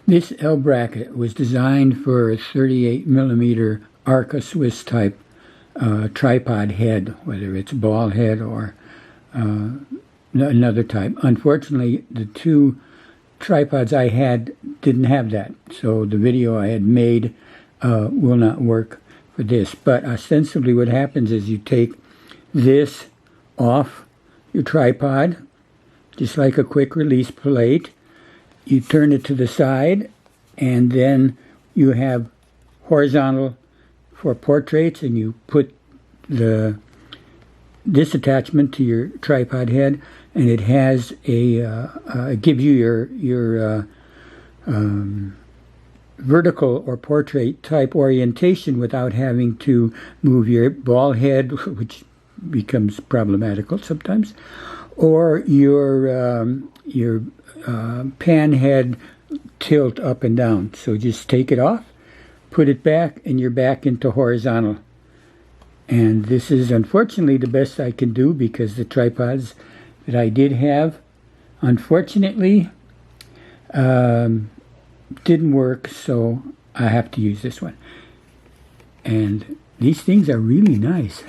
This L bracket was designed for a 38mm Arca Swiss type tripod head, whether it's ball head or another type. Unfortunately, the two tripods I had didn't have that, so the video I had made will not work for this. But ostensibly what happens is you take this off your tripod, just like a quick release plate. You turn it to the side, and then you have horizontal for portraits, and you put this attachment to your tripod head, and it has it gives you your vertical or portrait type orientation without having to move your ball head, which becomes problematical sometimes, or your pan head tilt up and down. So just take it off, put it back, and you're back into horizontal. And this is unfortunately the best I can do, because the tripods that I did have, unfortunately, didn't work, so I have to use this one. And these things are really nice.